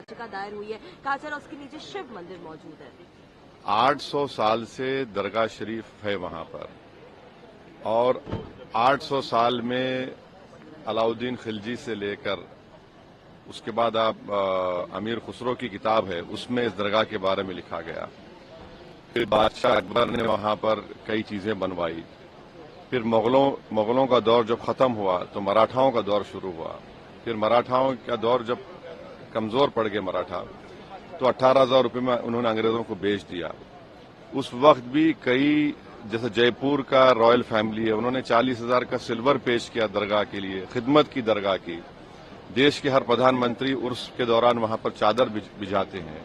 याचिका दायर हुई है, कहा जा रहा उसके नीचे शिव मंदिर मौजूद है। 800 साल से दरगाह शरीफ है वहां पर, और 800 साल में अलाउद्दीन खिलजी से लेकर उसके बाद आप अमीर खुसरो की किताब है, उसमें इस दरगाह के बारे में लिखा गया। फिर बादशाह अकबर ने वहां पर कई चीजें बनवाई। फिर मुगलों का दौर जब खत्म हुआ तो मराठाओं का दौर शुरू हुआ। फिर मराठाओं का दौर जब कमजोर पड़ गए मराठा, तो 18,000 रुपये में उन्होंने अंग्रेजों को बेच दिया। उस वक्त भी कई, जैसे जयपुर का रॉयल फैमिली है, उन्होंने 40,000 का सिल्वर पेश किया दरगाह के लिए, खिदमत की दरगाह की। देश के हर प्रधानमंत्री उर्स के दौरान वहां पर चादर बिछाते हैं।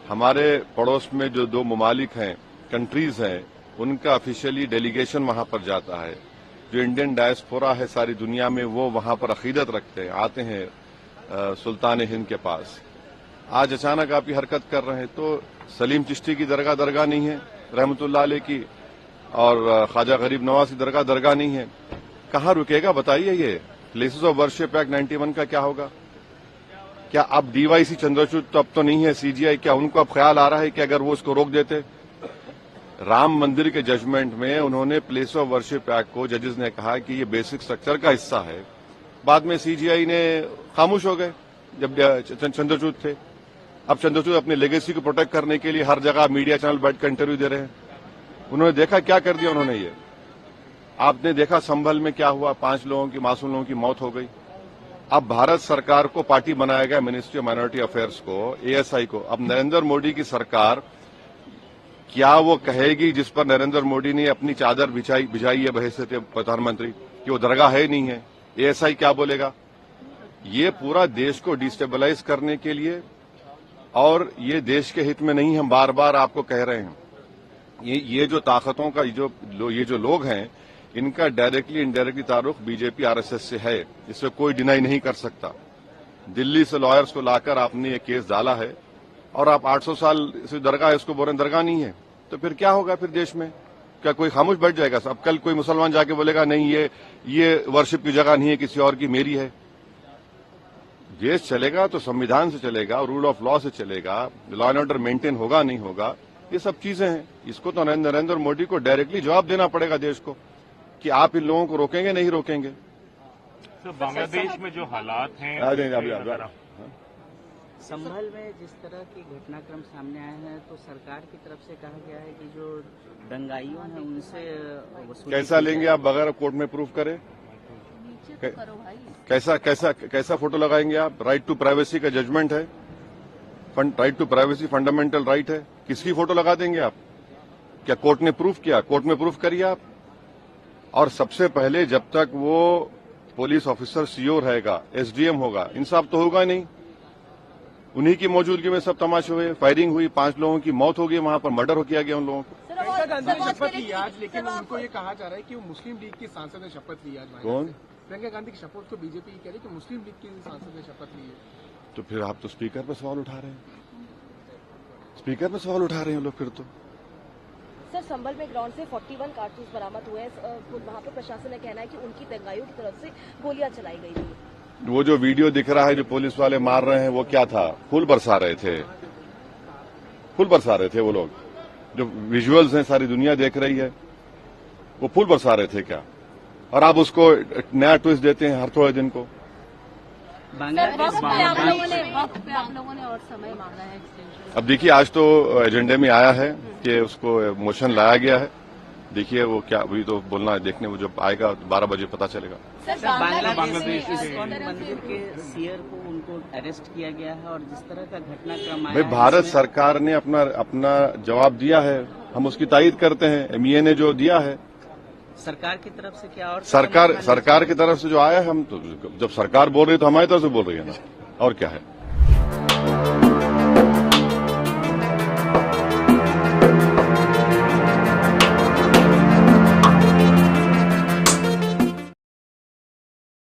हमारे पड़ोस में जो 2 ममालिक हैं, कंट्रीज हैं, उनका ऑफिशियली डेलीगेशन वहां पर जाता है। जो इंडियन डायस्पोरा है सारी दुनिया में, वो वहां पर अकीदत रखते हैं, आते हैं सुल्तान हिंद के पास। आज अचानक आप ये हरकत कर रहे हैं, तो सलीम चिश्ती की दरगाह नहीं है रहमतुल्लाह अलैह की, और ख्वाजा गरीब नवाज की दरगाह नहीं है। कहाँ रुकेगा बताइए? ये प्लेसेस ऑफ वर्शिप एक्ट 91 का क्या होगा? क्या अब डीवाईसी चंद्रचूड़ तो अब तो नहीं है, सीजीआई, क्या उनको अब ख्याल आ रहा है कि अगर वो इसको रोक देते? राम मंदिर के जजमेंट में उन्होंने प्लेस ऑफ वर्शिप एक्ट को, जजेस ने कहा कि ये बेसिक स्ट्रक्चर का हिस्सा है। बाद में सीजीआई ने खामोश हो गए जब चंद्रचूड़ थे। अब चंद्रचूड़ अपनी लेगेसी को प्रोटेक्ट करने के लिए हर जगह मीडिया चैनल बैठकर इंटरव्यू दे रहे हैं। उन्होंने देखा क्या कर दिया उन्होंने। ये आपने देखा संभल में क्या हुआ, 5 लोगों की, मासूम लोगों की मौत हो गई। अब भारत सरकार को पार्टी बनाया गया, मिनिस्ट्री ऑफ माइनॉरिटी अफेयर्स को, एएसआई को। अब नरेंद्र मोदी की सरकार क्या वो कहेगी जिस पर नरेंद्र मोदी ने अपनी चादर बिछाई है बहैसियत प्रधानमंत्री, कि वो दरगाह है नहीं है? एएसआई क्या बोलेगा? ये पूरा देश को डिस्टेबलाइज करने के लिए, और ये देश के हित में नहीं, हम बार बार आपको कह रहे हैं। ये जो ताकतों का ये जो लोग हैं, इनका डायरेक्टली इनडायरेक्टली ताल्लुक बीजेपी आरएसएस से है, इससे कोई डिनाई नहीं कर सकता। दिल्ली से लॉयर्स को लाकर आपने ये केस डाला है, और आप 800 साल से दरगाह है, उसको बोल रहे दरगाह नहीं है। तो फिर क्या होगा फिर देश में? क्या कोई खामोश बैठ जाएगा? अब कल कोई मुसलमान जाके बोलेगा नहीं ये वर्शिप की जगह नहीं है, किसी और की, मेरी है। देश चलेगा तो संविधान से चलेगा, रूल ऑफ लॉ से चलेगा, लॉ एंड ऑर्डर मेंटेन होगा नहीं होगा, ये सब चीजें हैं। इसको तो नरेंद्र मोदी को डायरेक्टली जवाब देना पड़ेगा देश को, कि आप इन लोगों को रोकेंगे नहीं रोकेंगे। तो बांग्लादेश में जो हालात हैं, संभल में जिस तरह की घटनाक्रम सामने आए हैं, तो सरकार की तरफ से कहा गया है कि जो दंगाइयों हैं उनसे वसूली कैसा लेंगे आप बगैर कोर्ट में प्रूफ करें? कैसा फोटो लगाएंगे आप? राइट टू प्राइवेसी का जजमेंट है, right to privacy fundamental right है। किसकी फोटो लगा देंगे आप? क्या कोर्ट ने प्रूफ किया? कोर्ट में प्रूफ करिए आप। और सबसे पहले जब तक वो पुलिस ऑफिसर सीओ रहेगा, एसडीएम होगा, इंसाफ तो होगा नहीं। उन्हीं की मौजूदगी में सब तमाशे हुए, फायरिंग हुई, 5 लोगों की मौत हो गई, वहां पर मर्डर किया गया उन लोगों को। प्रियंका गांधी ने शपथ ली आज, लेकिन उनको ये कहा जा रहा है कि वो मुस्लिम लीग की सांसद ने शपथ ली आज। कौन? प्रियंका गांधी की शपथ को बीजेपी कह रही है कि मुस्लिम लीग की सांसद ने शपथ ली है। तो फिर आप तो स्पीकर पर सवाल उठा रहे हैं, स्पीकर पर सवाल उठा रहे हैं लोग फिर तो। सर, संभल में ग्राउंड से 41 कारतूस बरामद हुए हैं। वहाँ पर प्रशासन का कहना है कि उनकी दंगाइयों की तरफ से गोलियां चलाई गई थी। वो जो वीडियो दिख रहा है जो पुलिस वाले मार रहे हैं, वो क्या था? फूल बरसा रहे थे, फूल बरसा रहे थे वो लोग। जो विजुअल्स हैं सारी दुनिया देख रही है, वो फूल बरसा रहे थे क्या? और आप उसको नया ट्विस्ट देते हैं हर थोड़े दिन को। वक्त पे आप लोगों ने और समय मांगा है एक्सटेंशन। अब देखिए, आज तो एजेंडे में आया है कि उसको मोशन लाया गया है। देखिए वो क्या, अभी तो बोलना है, देखने वो जब आएगा 12 बजे पता चलेगा। बांग्लादेश मंदिर के सीयर को उनको अरेस्ट किया गया है, और जिस तरह का घटनाक्रम आया भाई, भारत सरकार ने अपना जवाब दिया है, हम उसकी तायीद करते हैं। एमईए ने जो दिया है, सरकार की तरफ से क्या? और सरकार की तरफ से जो आया है, हम तो जब सरकार बोल रही है तो हमारी तरफ से बोल रही है ना, और क्या है।